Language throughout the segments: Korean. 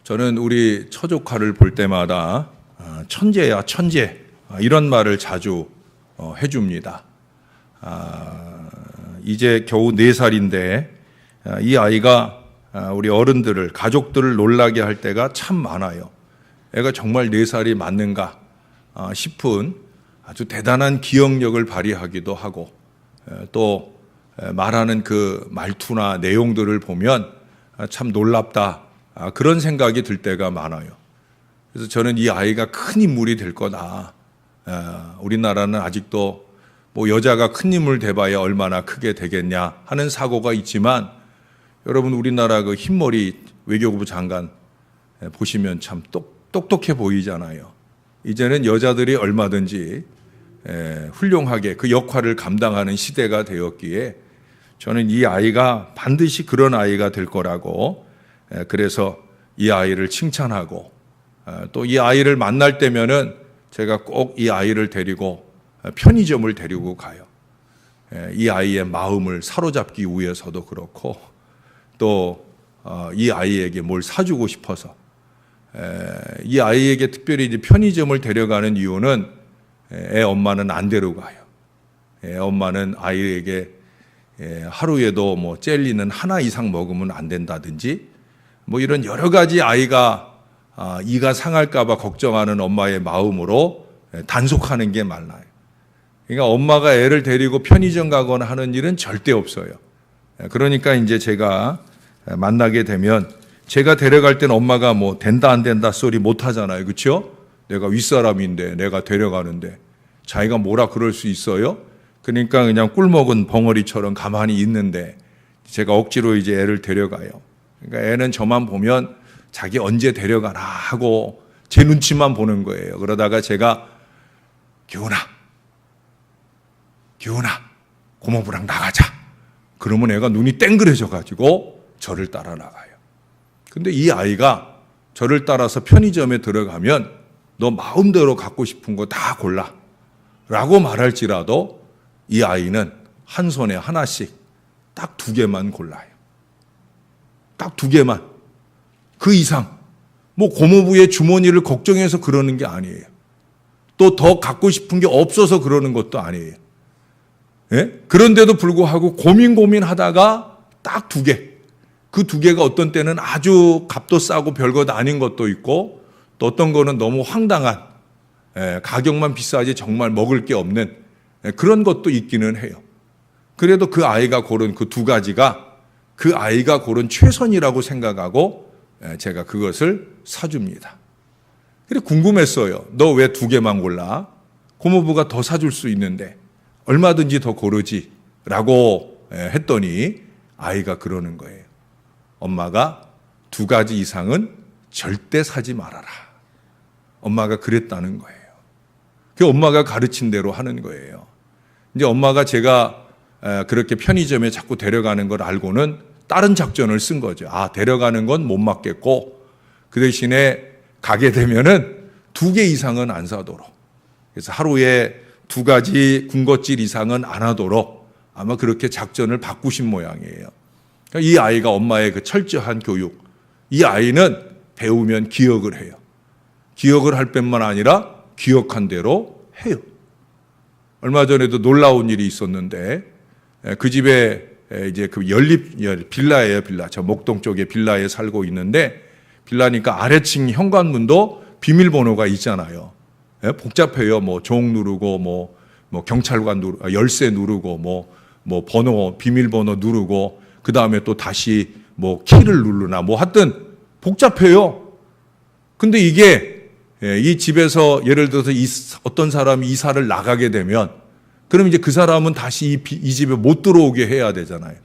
저는 우리 처조카를 볼 때마다 천재야 천재 이런 말을 자주 해줍니다. 이제 겨우 4살인데 이 아이가 우리 어른들을 가족들을 놀라게 할 때가 참 많아요. 애가 정말 4살이 맞는가 싶은 아주 대단한 기억력을 발휘하기도 하고 또 말하는 그 말투나 내용들을 보면 참 놀랍다 그런 생각이 들 때가 많아요. 그래서 저는 이 아이가 큰 인물이 될 거다. 우리나라는 아직도 뭐 여자가 큰 인물 돼봐야 얼마나 크게 되겠냐 하는 사고가 있지만 여러분 우리나라 그 흰머리 외교부 장관 보시면 참 똑똑해 보이잖아요. 이제는 여자들이 얼마든지 훌륭하게 그 역할을 감당하는 시대가 되었기에 저는 이 아이가 반드시 그런 아이가 될 거라고 그래서 이 아이를 칭찬하고 또 이 아이를 만날 때면은 제가 꼭 이 아이를 데리고 편의점을 데리고 가요. 이 아이의 마음을 사로잡기 위해서도 그렇고 또 이 아이에게 뭘 사주고 싶어서 이 아이에게 특별히 이제 편의점을 데려가는 이유는 애 엄마는 안 데려가요. 애 엄마는 아이에게 하루에도 뭐 젤리는 하나 이상 먹으면 안 된다든지 뭐 이런 여러 가지 아이가 이가 상할까봐 걱정하는 엄마의 마음으로 단속하는 게 많아요. 그러니까 엄마가 애를 데리고 편의점 가거나 하는 일은 절대 없어요. 그러니까 이제 제가 만나게 되면 제가 데려갈 때는 엄마가 뭐 된다 안 된다 소리 못 하잖아요. 그렇죠? 내가 윗사람인데 내가 데려가는데 자기가 뭐라 그럴 수 있어요? 그러니까 그냥 꿀먹은 벙어리처럼 가만히 있는데 제가 억지로 이제 애를 데려가요. 그러니까 애는 저만 보면 자기 언제 데려가나 하고 제 눈치만 보는 거예요. 그러다가 제가 기훈아 고모부랑 나가자. 그러면 애가 눈이 땡그레져 가지고 저를 따라 나가요. 근데 이 아이가 저를 따라서 편의점에 들어가면 너 마음대로 갖고 싶은 거 다 골라 라고 말할지라도 이 아이는 한 손에 하나씩 딱 2개만 골라요. 딱 2개만. 그 이상 뭐 고모부의 주머니를 걱정해서 그러는 게 아니에요. 또 더 갖고 싶은 게 없어서 그러는 것도 아니에요. 예? 그런데도 불구하고 고민하다가 딱 2개. 그 2개가 어떤 때는 아주 값도 싸고 별것 아닌 것도 있고 또 어떤 거는 너무 황당한 가격만 비싸지 정말 먹을 게 없는 그런 것도 있기는 해요. 그래도 그 아이가 고른 그 2가지가 그 아이가 고른 최선이라고 생각하고 제가 그것을 사줍니다. 그래 궁금했어요. 너 왜 2개만 골라? 고모부가 더 사줄 수 있는데 얼마든지 더 고르지 라고 했더니 아이가 그러는 거예요. 엄마가 2가지 이상은 절대 사지 말아라. 엄마가 그랬다는 거예요. 그 엄마가 가르친 대로 하는 거예요. 이제 엄마가 제가 그렇게 편의점에 자꾸 데려가는 걸 알고는 다른 작전을 쓴 거죠. 데려가는 건 못 맞겠고 그 대신에 가게 되면은 2개 이상은 안 사도록. 그래서 하루에 2가지 군것질 이상은 안 하도록 아마 그렇게 작전을 바꾸신 모양이에요. 그러니까 이 아이가 엄마의 그 철저한 교육, 이 아이는 배우면 기억을 해요. 기억을 할 뿐만 아니라 기억한 대로 해요. 얼마 전에도 놀라운 일이 있었는데 그 집에 이제 그 빌라예요, 빌라. 저 목동 쪽에 빌라에 살고 있는데 빌라니까 아래층 현관문도 비밀번호가 있잖아요. 복잡해요. 뭐 종 누르고 뭐 경찰관 열쇠 누르고 뭐 번호 비밀번호 누르고 그 다음에 또 다시 뭐 키를 누르나 뭐 하여튼 복잡해요. 근데 이게 이 집에서 예를 들어서 어떤 사람이 이사를 나가게 되면 그럼 이제 그 사람은 다시 이 집에 못 들어오게 해야 되잖아요.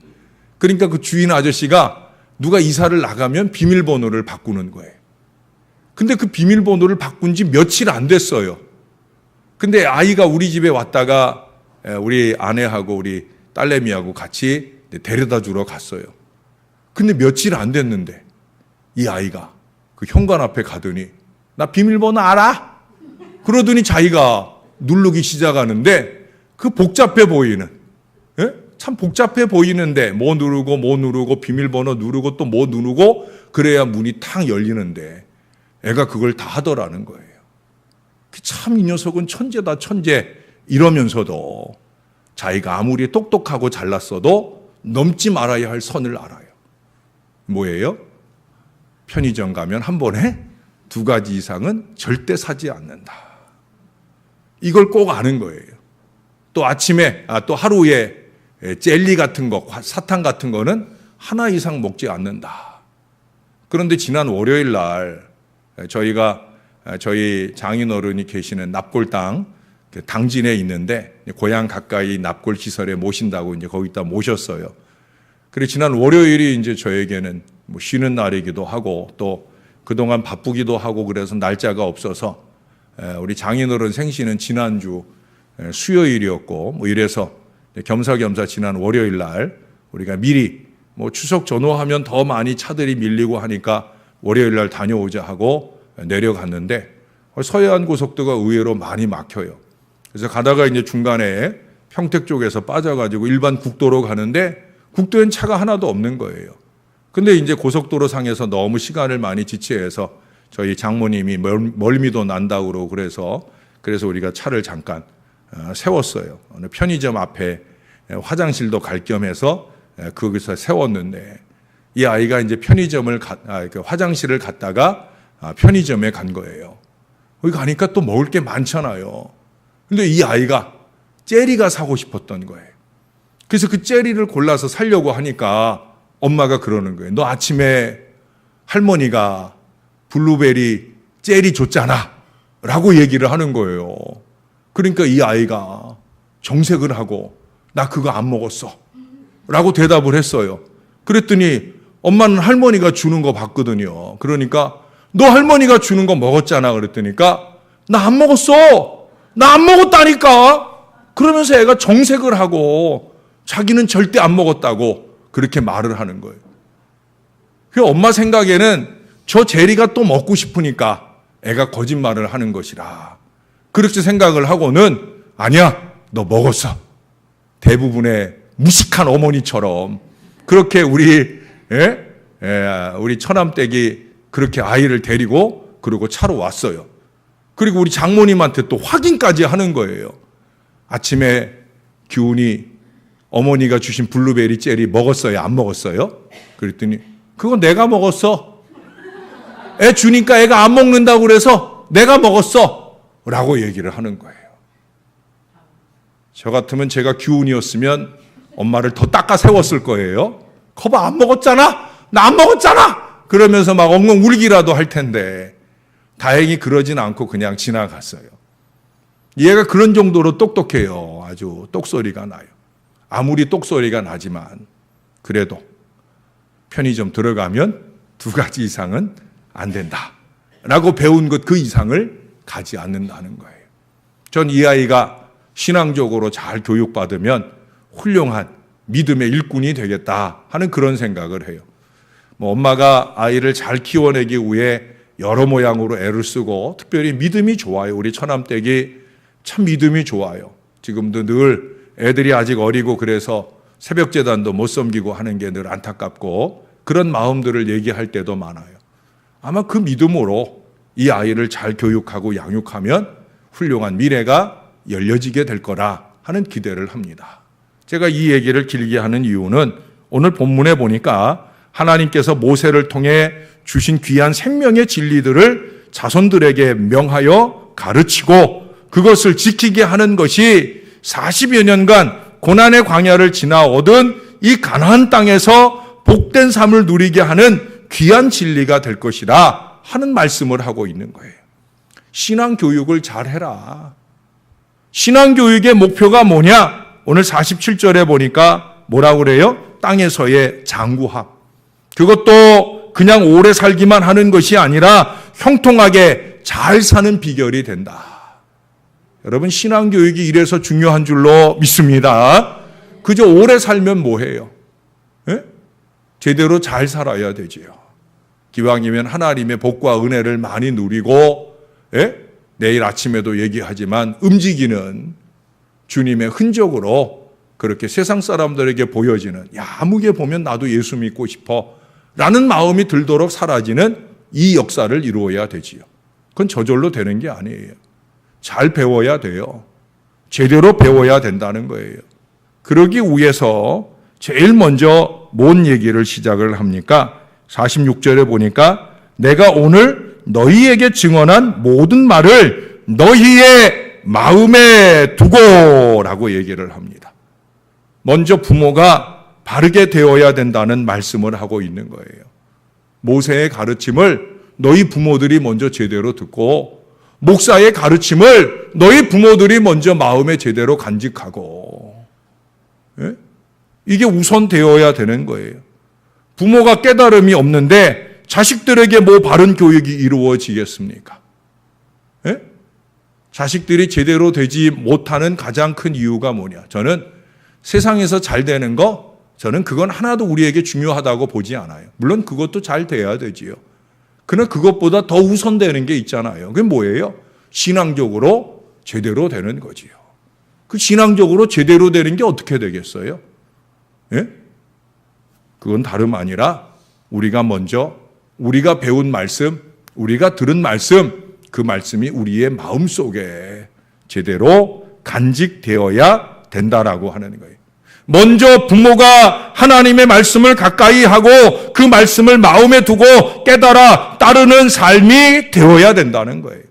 그러니까 그 주인 아저씨가 누가 이사를 나가면 비밀번호를 바꾸는 거예요. 근데 그 비밀번호를 바꾼 지 며칠 안 됐어요. 근데 아이가 우리 집에 왔다가 우리 아내하고 우리 딸내미하고 같이 데려다 주러 갔어요. 근데 며칠 안 됐는데 이 아이가 그 현관 앞에 가더니 나 비밀번호 알아? 그러더니 자기가 누르기 시작하는데 그 복잡해 보이는 참 복잡해 보이는데 뭐 누르고 비밀번호 누르고 또 뭐 누르고 그래야 문이 탁 열리는데 애가 그걸 다 하더라는 거예요. 참 이 녀석은 천재다 천재 이러면서도 자기가 아무리 똑똑하고 잘났어도 넘지 말아야 할 선을 알아요. 뭐예요? 편의점 가면 한 번에 2가지 이상은 절대 사지 않는다. 이걸 꼭 아는 거예요. 또 아침에, 또 하루에 젤리 같은 거, 사탕 같은 거는 하나 이상 먹지 않는다. 그런데 지난 월요일 날 저희 장인어른이 계시는 납골당 당진에 있는데 고향 가까이 납골 시설에 모신다고 이제 거기다 모셨어요. 그리고 지난 월요일이 이제 저에게는 뭐 쉬는 날이기도 하고 또 그동안 바쁘기도 하고 그래서 날짜가 없어서 우리 장인어른 생신은 지난주 수요일이었고 뭐 이래서 겸사겸사 지난 월요일 날 우리가 미리 뭐 추석 전후하면 더 많이 차들이 밀리고 하니까 월요일 날 다녀오자 하고 내려갔는데 서해안 고속도로가 의외로 많이 막혀요. 그래서 가다가 이제 중간에 평택 쪽에서 빠져가지고 일반 국도로 가는데 국도엔 차가 하나도 없는 거예요. 근데 이제 고속도로 상에서 너무 시간을 많이 지체해서 저희 장모님이 멀미도 난다고 그러고 그래서 우리가 차를 잠깐 세웠어요. 어느 편의점 앞에 화장실도 갈 겸해서 거기서 세웠는데 이 아이가 이제 화장실을 갔다가 편의점에 간 거예요. 거기 가니까 또 먹을 게 많잖아요. 근데 이 아이가 젤리가 사고 싶었던 거예요. 그래서 그 젤리를 골라서 사려고 하니까 엄마가 그러는 거예요. 너 아침에 할머니가 블루베리 젤리 줬잖아 라고 얘기를 하는 거예요. 그러니까 이 아이가 정색을 하고 나 그거 안 먹었어 라고 대답을 했어요. 그랬더니 엄마는 할머니가 주는 거 봤거든요. 그러니까 너 할머니가 주는 거 먹었잖아 그랬더니까 나 안 먹었어. 나 안 먹었다니까. 그러면서 애가 정색을 하고 자기는 절대 안 먹었다고 그렇게 말을 하는 거예요. 그 엄마 생각에는 저 제리가 또 먹고 싶으니까 애가 거짓말을 하는 것이라 그렇게 생각을 하고는 아니야 너 먹었어. 대부분의 무식한 어머니처럼 그렇게 우리 처남댁이 그렇게 아이를 데리고 그리고 차로 왔어요. 그리고 우리 장모님한테 또 확인까지 하는 거예요. 아침에 기훈이 어머니가 주신 블루베리 젤리 먹었어요? 안 먹었어요? 그랬더니 그건 내가 먹었어. 애 주니까 애가 안 먹는다고 그래서 내가 먹었어 라고 얘기를 하는 거예요. 저 같으면 제가 기훈이었으면 엄마를 더 닦아 세웠을 거예요. 거봐 안 먹었잖아? 나 안 먹었잖아? 그러면서 막 엉엉 울기라도 할 텐데 다행히 그러진 않고 그냥 지나갔어요. 얘가 그런 정도로 똑똑해요. 아주 똑소리가 나요. 아무리 똑소리가 나지만 그래도 편의점 들어가면 2가지 이상은 안 된다 라고 배운 것 그 이상을 가지 않는다는 거예요. 전 이 아이가 신앙적으로 잘 교육받으면 훌륭한 믿음의 일꾼이 되겠다 하는 그런 생각을 해요. 뭐 엄마가 아이를 잘 키워내기 위해 여러 모양으로 애를 쓰고 특별히 믿음이 좋아요. 우리 처남댁이 참 믿음이 좋아요. 지금도 늘 애들이 아직 어리고 그래서 새벽 제단도 못 섬기고 하는 게 늘 안타깝고 그런 마음들을 얘기할 때도 많아요. 아마 그 믿음으로 이 아이를 잘 교육하고 양육하면 훌륭한 미래가 열려지게 될 거라 하는 기대를 합니다. 제가 이 얘기를 길게 하는 이유는 오늘 본문에 보니까 하나님께서 모세를 통해 주신 귀한 생명의 진리들을 자손들에게 명하여 가르치고 그것을 지키게 하는 것이 40여 년간 고난의 광야를 지나 얻은 이 가나안 땅에서 복된 삶을 누리게 하는 귀한 진리가 될 것이라 하는 말씀을 하고 있는 거예요. 신앙교육을 잘 해라. 신앙교육의 목표가 뭐냐? 오늘 47절에 보니까 뭐라고 그래요? 땅에서의 장구함. 그것도 그냥 오래 살기만 하는 것이 아니라 형통하게 잘 사는 비결이 된다. 여러분 신앙교육이 이래서 중요한 줄로 믿습니다. 그저 오래 살면 뭐해요? 제대로 잘 살아야 되지요. 기왕이면 하나님의 복과 은혜를 많이 누리고 내일 아침에도 얘기하지만 움직이는 주님의 흔적으로 그렇게 세상 사람들에게 보여지는 아무개 보면 나도 예수 믿고 싶어 라는 마음이 들도록 사라지는 이 역사를 이루어야 되지요. 그건 저절로 되는 게 아니에요. 잘 배워야 돼요. 제대로 배워야 된다는 거예요. 그러기 위해서 제일 먼저 뭔 얘기를 시작을 합니까? 46절에 보니까 내가 오늘 너희에게 증언한 모든 말을 너희의 마음에 두고라고 얘기를 합니다. 먼저 부모가 바르게 되어야 된다는 말씀을 하고 있는 거예요. 모세의 가르침을 너희 부모들이 먼저 제대로 듣고 목사의 가르침을 너희 부모들이 먼저 마음에 제대로 간직하고, 예? 이게 우선 되어야 되는 거예요. 부모가 깨달음이 없는데 자식들에게 뭐 바른 교육이 이루어지겠습니까? 예? 자식들이 제대로 되지 못하는 가장 큰 이유가 뭐냐? 저는 세상에서 잘 되는 거, 저는 그건 하나도 우리에게 중요하다고 보지 않아요. 물론 그것도 잘 돼야 되지요. 그러나 그것보다 더 우선되는 게 있잖아요. 그게 뭐예요? 신앙적으로 제대로 되는 거지요. 그 신앙적으로 제대로 되는 게 어떻게 되겠어요? 예? 그건 다름 아니라 우리가 먼저 우리가 배운 말씀, 우리가 들은 말씀, 그 말씀이 우리의 마음속에 제대로 간직되어야 된다라고 하는 거예요. 먼저 부모가 하나님의 말씀을 가까이 하고 그 말씀을 마음에 두고 깨달아 따르는 삶이 되어야 된다는 거예요.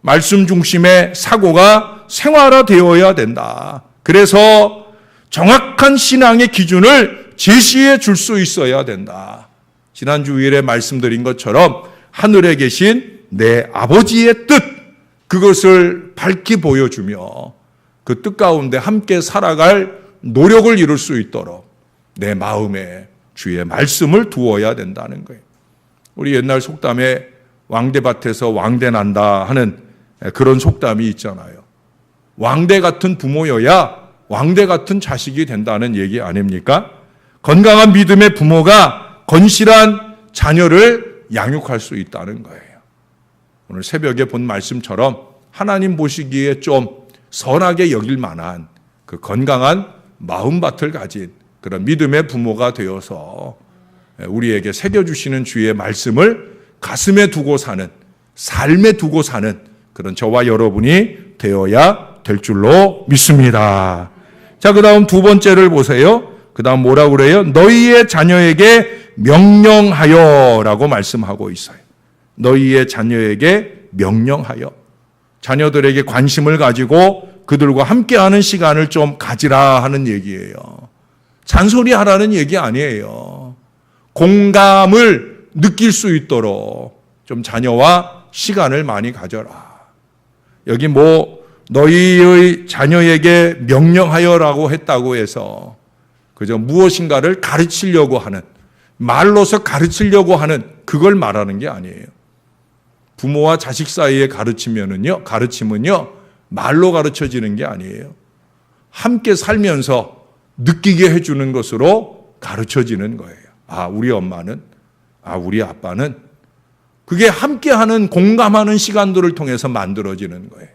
말씀 중심의 사고가 생활화되어야 된다. 그래서 정확한 신앙의 기준을 제시해 줄 수 있어야 된다. 지난 주일에 말씀드린 것처럼 하늘에 계신 내 아버지의 뜻, 그것을 밝히 보여주며 그 뜻 가운데 함께 살아갈 노력을 이룰 수 있도록 내 마음에 주의 말씀을 두어야 된다는 거예요. 우리 옛날 속담에 왕대밭에서 왕대 난다 하는 그런 속담이 있잖아요. 왕대 같은 부모여야 왕대 같은 자식이 된다는 얘기 아닙니까? 건강한 믿음의 부모가 건실한 자녀를 양육할 수 있다는 거예요. 오늘 새벽에 본 말씀처럼 하나님 보시기에 좀 선하게 여길 만한 그 건강한 마음밭을 가진 그런 믿음의 부모가 되어서 우리에게 새겨주시는 주의 말씀을 가슴에 두고 사는, 삶에 두고 사는 그런 저와 여러분이 되어야 될 줄로 믿습니다. 자, 그 다음 두 번째를 보세요. 그 다음 뭐라고 그래요? 너희의 자녀에게 명령하여 라고 말씀하고 있어요. 너희의 자녀에게 명령하여. 자녀들에게 관심을 가지고 그들과 함께하는 시간을 좀 가지라 하는 얘기예요. 잔소리하라는 얘기 아니에요. 공감을 느낄 수 있도록 좀 자녀와 시간을 많이 가져라. 여기 뭐 너희의 자녀에게 명령하여라고 했다고 해서 그저 무엇인가를 가르치려고 하는, 말로서 가르치려고 하는 그걸 말하는 게 아니에요. 부모와 자식 사이의 가르침은요, 말로 가르쳐지는 게 아니에요. 함께 살면서 느끼게 해주는 것으로 가르쳐지는 거예요. 아, 우리 엄마는, 아, 우리 아빠는. 그게 함께하는, 공감하는 시간들을 통해서 만들어지는 거예요.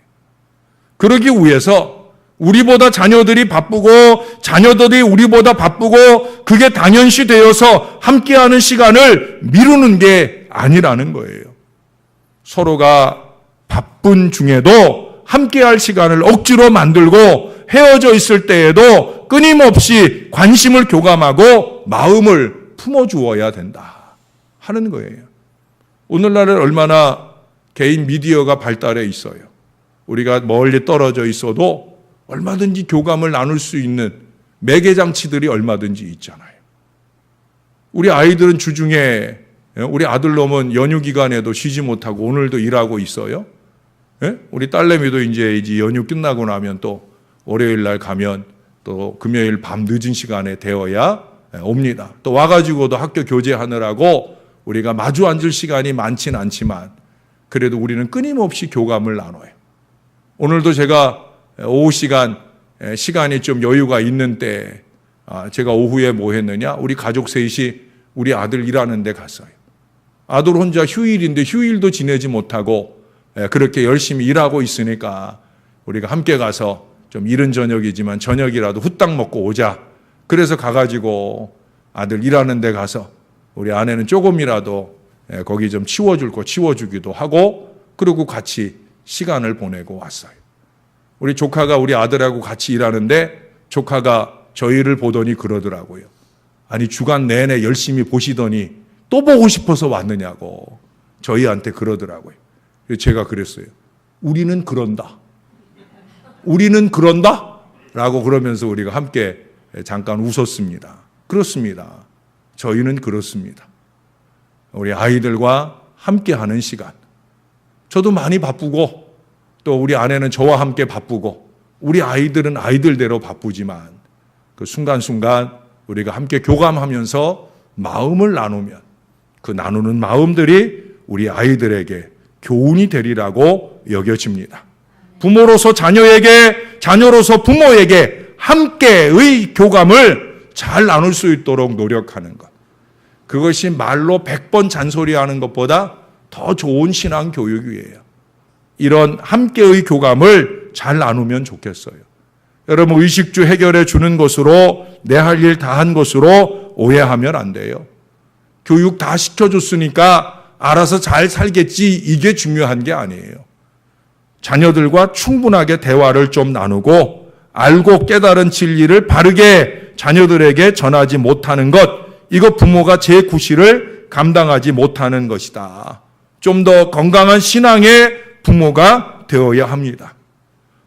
그러기 위해서 우리보다 자녀들이 바쁘고 자녀들이 우리보다 바쁘고 그게 당연시 되어서 함께하는 시간을 미루는 게 아니라는 거예요. 서로가 바쁜 중에도 함께할 시간을 억지로 만들고 헤어져 있을 때에도 끊임없이 관심을 교감하고 마음을 품어주어야 된다 하는 거예요. 오늘날은 얼마나 개인 미디어가 발달해 있어요. 우리가 멀리 떨어져 있어도 얼마든지 교감을 나눌 수 있는 매개장치들이 얼마든지 있잖아요. 우리 아이들은 주중에, 우리 아들놈은 연휴 기간에도 쉬지 못하고 오늘도 일하고 있어요. 우리 딸내미도 이제 연휴 끝나고 나면 또 월요일 날 가면 또 금요일 밤 늦은 시간에 되어야 옵니다. 또 와가지고도 학교 교제하느라고 우리가 마주 앉을 시간이 많진 않지만 그래도 우리는 끊임없이 교감을 나눠요. 오늘도 제가 오후 시간이 좀 여유가 있는 때 제가 오후에 뭐 했느냐? 우리 가족 셋이 우리 아들 일하는 데 갔어요. 아들 혼자 휴일인데 휴일도 지내지 못하고 그렇게 열심히 일하고 있으니까 우리가 함께 가서 좀 이른 저녁이지만 저녁이라도 후딱 먹고 오자. 그래서 가가지고 아들 일하는 데 가서 우리 아내는 조금이라도 거기 좀 치워줄 거 치워주기도 하고 그리고 같이 시간을 보내고 왔어요. 우리 조카가 우리 아들하고 같이 일하는데 조카가 저희를 보더니 그러더라고요. 아니 주간 내내 열심히 보시더니 또 보고 싶어서 왔느냐고 저희한테 그러더라고요. 그래서 제가 그랬어요. 우리는 그런다. 우리는 그런다? 라고 그러면서 우리가 함께 잠깐 웃었습니다. 그렇습니다. 저희는 그렇습니다. 우리 아이들과 함께하는 시간. 저도 많이 바쁘고 또 우리 아내는 저와 함께 바쁘고 우리 아이들은 아이들대로 바쁘지만 그 순간순간 우리가 함께 교감하면서 마음을 나누면 그 나누는 마음들이 우리 아이들에게 교훈이 되리라고 여겨집니다. 부모로서 자녀에게, 자녀로서 부모에게 함께의 교감을 잘 나눌 수 있도록 노력하는 것. 그것이 말로 100번 잔소리하는 것보다 더 좋은 신앙 교육이에요. 이런 함께의 교감을 잘 나누면 좋겠어요. 여러분 의식주 해결해 주는 것으로 내 할 일 다 한 것으로 오해하면 안 돼요. 교육 다 시켜줬으니까 알아서 잘 살겠지 이게 중요한 게 아니에요. 자녀들과 충분하게 대화를 좀 나누고 알고 깨달은 진리를 바르게 자녀들에게 전하지 못하는 것, 이거 부모가 제 구실을 감당하지 못하는 것이다. 좀 더 건강한 신앙의 부모가 되어야 합니다.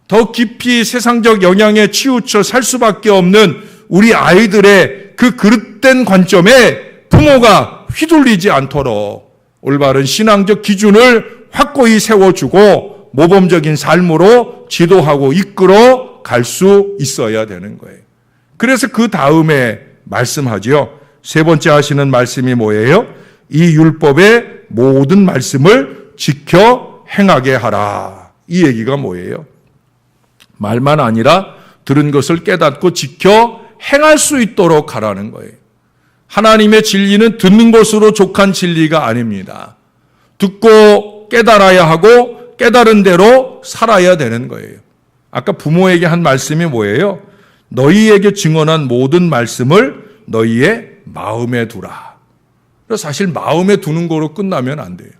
더 깊이 세상적 영향에 치우쳐 살 수밖에 없는 우리 아이들의 그 그릇된 관점에 부모가 휘둘리지 않도록 올바른 신앙적 기준을 확고히 세워주고 모범적인 삶으로 지도하고 이끌어 갈 수 있어야 되는 거예요. 그래서 그 다음에 말씀하지요. 세 번째 하시는 말씀이 뭐예요? 이 율법의 모든 말씀을 지켜 행하게 하라. 이 얘기가 뭐예요? 말만 아니라 들은 것을 깨닫고 지켜 행할 수 있도록 하라는 거예요. 하나님의 진리는 듣는 것으로 족한 진리가 아닙니다. 듣고 깨달아야 하고 깨달은 대로 살아야 되는 거예요. 아까 부모에게 한 말씀이 뭐예요? 너희에게 증언한 모든 말씀을 너희의 마음에 두라. 사실 마음에 두는 거로 끝나면 안 돼요.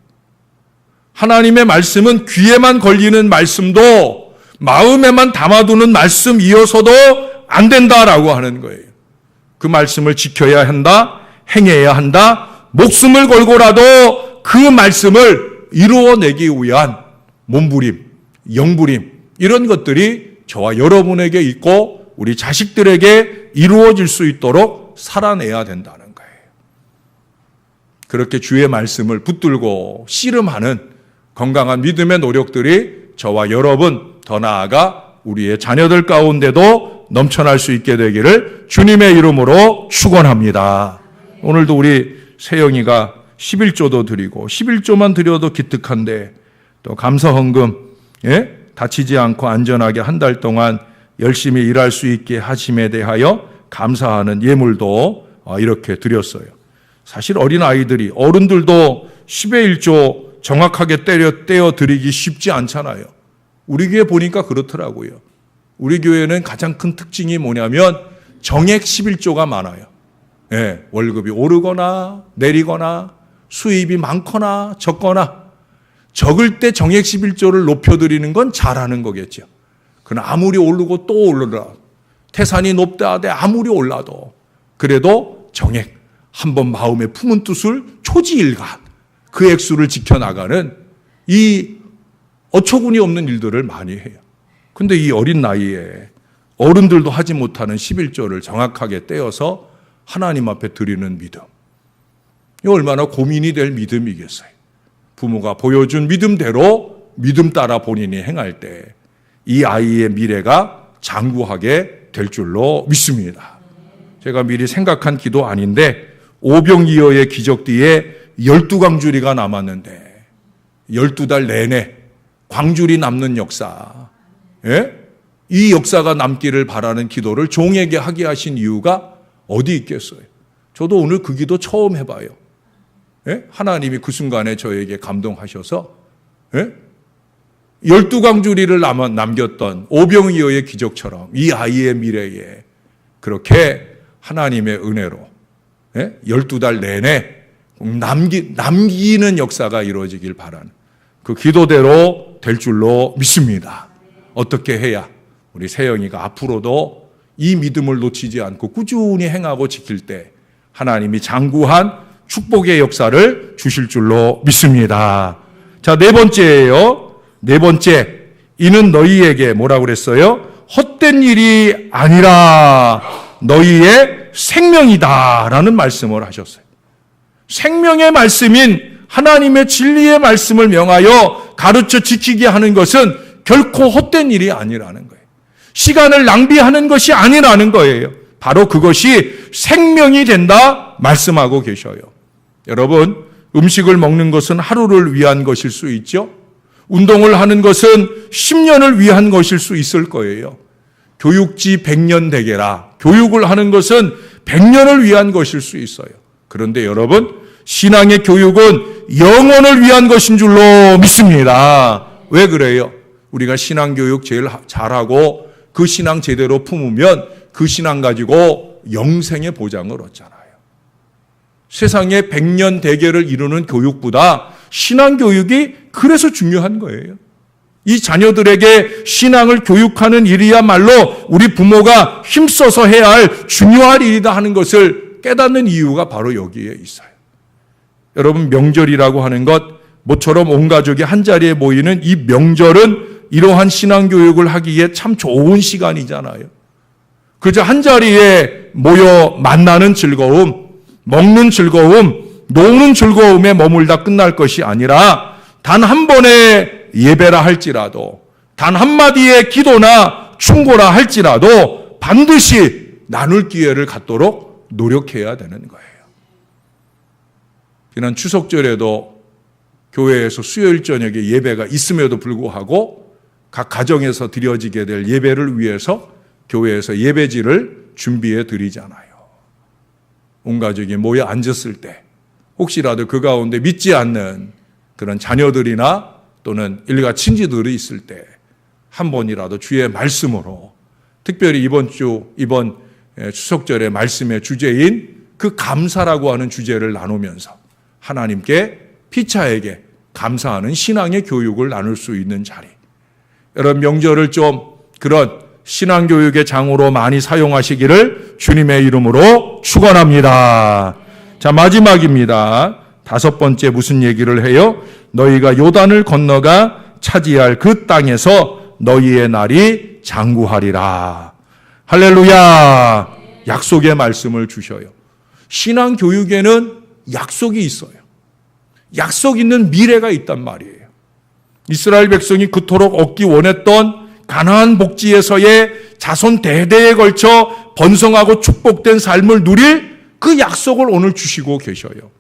하나님의 말씀은 귀에만 걸리는 말씀도 마음에만 담아두는 말씀이어서도 안 된다라고 하는 거예요. 그 말씀을 지켜야 한다, 행해야 한다, 목숨을 걸고라도 그 말씀을 이루어내기 위한 몸부림, 영부림 이런 것들이 저와 여러분에게 있고 우리 자식들에게 이루어질 수 있도록 살아내야 된다는 거예요. 그렇게 주의 말씀을 붙들고 씨름하는 건강한 믿음의 노력들이 저와 여러분, 더 나아가 우리의 자녀들 가운데도 넘쳐날 수 있게 되기를 주님의 이름으로 축원합니다. 오늘도 우리 세영이가 11조도 드리고 11조만 드려도 기특한데 또 감사헌금 다치지 않고 안전하게 한 달 동안 열심히 일할 수 있게 하심에 대하여 감사하는 예물도 이렇게 드렸어요. 사실 어린아이들이 어른들도 10의 1조 정확하게 떼어 드리기 쉽지 않잖아요. 우리 교회 보니까 그렇더라고요. 우리 교회는 가장 큰 특징이 뭐냐면 정액 11조가 많아요. 월급이 오르거나 내리거나 수입이 많거나 적거나 적을 때 정액 11조를 높여드리는 건 잘하는 거겠죠. 그러나 아무리 오르고 또 오르라 태산이 높다 하되 아무리 올라도 그래도 정액 한번 마음에 품은 뜻을 초지일간 그 액수를 지켜나가는 이 어처구니 없는 일들을 많이 해요. 근데 이 어린 나이에 어른들도 하지 못하는 11조를 정확하게 떼어서 하나님 앞에 드리는 믿음. 이 얼마나 고민이 될 믿음이겠어요. 부모가 보여준 믿음대로 믿음 따라 본인이 행할 때 이 아이의 미래가 장구하게 될 줄로 믿습니다. 제가 미리 생각한 기도 아닌데 오병이어의 기적 뒤에 12광주리가 남았는데 12달 내내 광주리 남는 역사, 이 역사가 남기를 바라는 기도를 종에게 하게 하신 이유가 어디 있겠어요? 저도 오늘 그 기도 처음 해봐요. 하나님이 그 순간에 저에게 감동하셔서 12광주리를 남겼던 오병이어의 기적처럼 이 아이의 미래에 그렇게 하나님의 은혜로 12달 내내 남기는 역사가 이루어지길 바라는 그 기도대로 될 줄로 믿습니다. 어떻게 해야 우리 세영이가 앞으로도 이 믿음을 놓치지 않고 꾸준히 행하고 지킬 때 하나님이 장구한 축복의 역사를 주실 줄로 믿습니다. 자, 네 번째예요. 네 번째, 이는 너희에게 뭐라고 그랬어요? 헛된 일이 아니라 너희의 생명이다라는 말씀을 하셨어요. 생명의 말씀인 하나님의 진리의 말씀을 명하여 가르쳐 지키게 하는 것은 결코 헛된 일이 아니라는 거예요. 시간을 낭비하는 것이 아니라는 거예요. 바로 그것이 생명이 된다 말씀하고 계셔요. 여러분, 음식을 먹는 것은 하루를 위한 것일 수 있죠. 운동을 하는 것은 10년을 위한 것일 수 있을 거예요. 교육지 100년 되게라. 교육을 하는 것은 100년을 위한 것일 수 있어요. 그런데 여러분, 신앙의 교육은 영원을 위한 것인 줄로 믿습니다. 왜 그래요? 우리가 신앙 교육 제일 잘하고 그 신앙 제대로 품으면 그 신앙 가지고 영생의 보장을 얻잖아요. 세상에 100년 대계를 이루는 교육보다 신앙 교육이 그래서 중요한 거예요. 이 자녀들에게 신앙을 교육하는 일이야말로 우리 부모가 힘써서 해야 할 중요한 일이다 하는 것을 깨닫는 이유가 바로 여기에 있어요. 여러분, 명절이라고 하는 것, 모처럼 온 가족이 한자리에 모이는 이 명절은 이러한 신앙 교육을 하기에 참 좋은 시간이잖아요. 그저 한자리에 모여 만나는 즐거움, 먹는 즐거움, 노는 즐거움에 머물다 끝날 것이 아니라 단 한 번의 예배라 할지라도, 단 한마디의 기도나 충고라 할지라도 반드시 나눌 기회를 갖도록 노력해야 되는 거예요. 지난 추석절에도 교회에서 수요일 저녁에 예배가 있음에도 불구하고 각 가정에서 드려지게 될 예배를 위해서 교회에서 예배지를 준비해 드리잖아요. 온 가족이 모여 앉았을 때 혹시라도 그 가운데 믿지 않는 그런 자녀들이나 또는 일가 친지들이 있을 때 한 번이라도 주의 말씀으로, 특별히 이번 추석절의 말씀의 주제인 그 감사라고 하는 주제를 나누면서 하나님께 피차에게 감사하는 신앙의 교육을 나눌 수 있는 자리. 여러분, 명절을 좀 그런 신앙교육의 장으로 많이 사용하시기를 주님의 이름으로 축원합니다. 자, 마지막입니다. 다섯 번째 무슨 얘기를 해요? 너희가 요단을 건너가 차지할 그 땅에서 너희의 날이 장구하리라. 할렐루야. 약속의 말씀을 주셔요. 신앙교육에는 약속이 있어요. 약속 있는 미래가 있단 말이에요. 이스라엘 백성이 그토록 얻기 원했던 가나안 복지에서의 자손 대대에 걸쳐 번성하고 축복된 삶을 누릴 그 약속을 오늘 주시고 계셔요.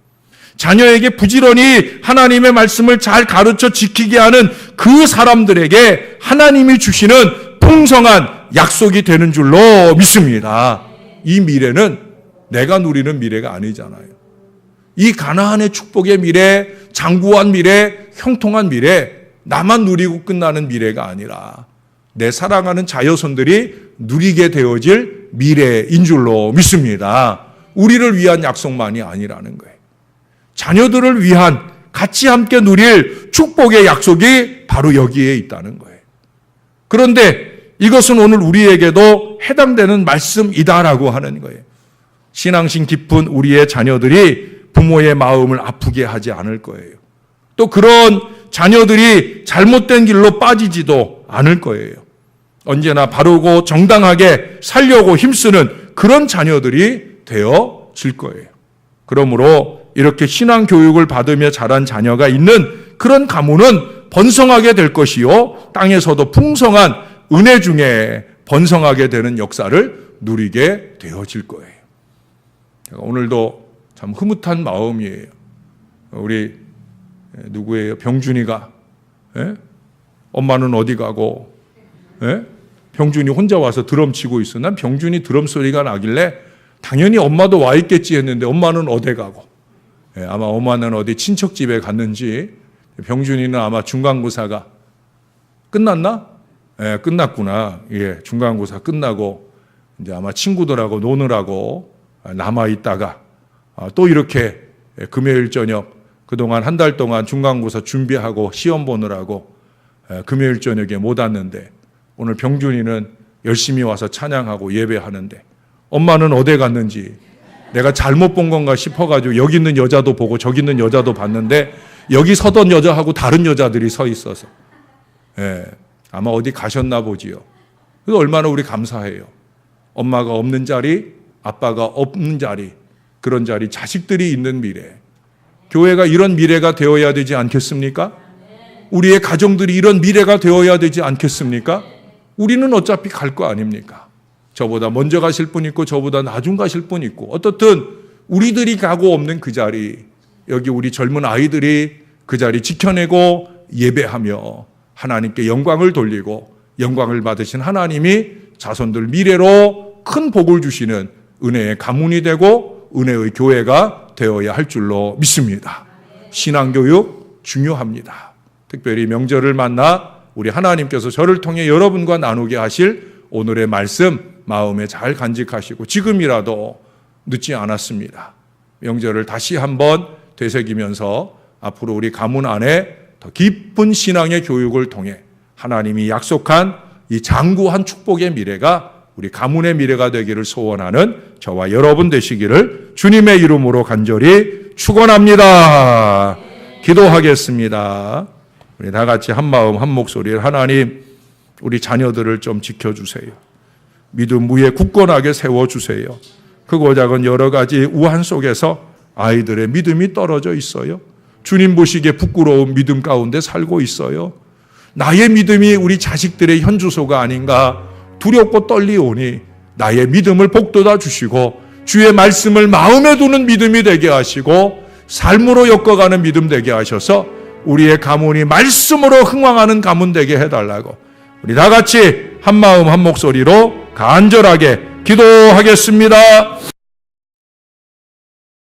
자녀에게 부지런히 하나님의 말씀을 잘 가르쳐 지키게 하는 그 사람들에게 하나님이 주시는 풍성한 약속이 되는 줄로 믿습니다. 이 미래는 내가 누리는 미래가 아니잖아요. 이 가나안의 축복의 미래, 장구한 미래, 형통한 미래, 나만 누리고 끝나는 미래가 아니라 내 사랑하는 자녀손들이 누리게 되어질 미래인 줄로 믿습니다. 우리를 위한 약속만이 아니라는 거예요. 자녀들을 위한 같이 함께 누릴 축복의 약속이 바로 여기에 있다는 거예요. 그런데 이것은 오늘 우리에게도 해당되는 말씀이다라고 하는 거예요. 신앙심 깊은 우리의 자녀들이 부모의 마음을 아프게 하지 않을 거예요. 또 그런 자녀들이 잘못된 길로 빠지지도 않을 거예요. 언제나 바르고 정당하게 살려고 힘쓰는 그런 자녀들이 되어질 거예요. 그러므로 이렇게 신앙 교육을 받으며 자란 자녀가 있는 그런 가문은 번성하게 될 것이요, 땅에서도 풍성한 은혜 중에 번성하게 되는 역사를 누리게 되어질 거예요. 오늘도 참 흐뭇한 마음이에요. 우리 누구예요? 병준이가, 예? 엄마는 어디 가고, 예? 병준이 혼자 와서 드럼 치고 있어. 난 병준이 드럼 소리가 나길래 당연히 엄마도 와 있겠지 했는데 엄마는 어디 가고, 예, 아마 엄마는 어디 친척 집에 갔는지, 병준이는 아마 중간고사가 끝났나? 예, 끝났구나. 예, 중간고사 끝나고 이제 아마 친구들하고 노느라고 남아 있다가 또 이렇게 금요일 저녁 그동안 한 달 동안 중간고사 준비하고 시험 보느라고 금요일 저녁에 못 왔는데 오늘 병준이는 열심히 와서 찬양하고 예배하는데 엄마는 어디 갔는지 내가 잘못 본 건가 싶어가지고 여기 있는 여자도 보고 저기 있는 여자도 봤는데 여기 서던 여자하고 다른 여자들이 서 있어서 아마 어디 가셨나 보지요. 그래서 얼마나 우리 감사해요. 엄마가 없는 자리, 아빠가 없는 자리, 그런 자리, 자식들이 있는 미래. 교회가 이런 미래가 되어야 되지 않겠습니까? 우리의 가정들이 이런 미래가 되어야 되지 않겠습니까? 우리는 어차피 갈 거 아닙니까? 저보다 먼저 가실 분 있고 저보다 나중 가실 분 있고 어떻든 우리들이 가고 없는 그 자리, 여기 우리 젊은 아이들이 그 자리 지켜내고 예배하며 하나님께 영광을 돌리고 영광을 받으신 하나님이 자손들 미래로 큰 복을 주시는 은혜의 가문이 되고 은혜의 교회가 되어야 할 줄로 믿습니다. 신앙교육 중요합니다. 특별히 명절을 만나 우리 하나님께서 저를 통해 여러분과 나누게 하실 오늘의 말씀 마음에 잘 간직하시고 지금이라도 늦지 않았습니다. 명절을 다시 한번 되새기면서 앞으로 우리 가문 안에 더 깊은 신앙의 교육을 통해 하나님이 약속한 이 장구한 축복의 미래가 우리 가문의 미래가 되기를 소원하는 저와 여러분 되시기를 주님의 이름으로 간절히 축원합니다. 기도하겠습니다. 우리 다 같이 한 마음 한 목소리를 하나님 우리 자녀들을 좀 지켜주세요. 믿음 위에 굳건하게 세워주세요. 크고 작은 여러 가지 우한 속에서 아이들의 믿음이 떨어져 있어요. 주님 보시기에 부끄러운 믿음 가운데 살고 있어요. 나의 믿음이 우리 자식들의 현주소가 아닌가 두렵고 떨리오니 나의 믿음을 복돋아 주시고 주의 말씀을 마음에 두는 믿음이 되게 하시고 삶으로 엮어가는 믿음 되게 하셔서 우리의 가문이 말씀으로 흥왕하는 가문 되게 해달라고 우리 다 같이 한 마음 한 목소리로 간절하게 기도하겠습니다.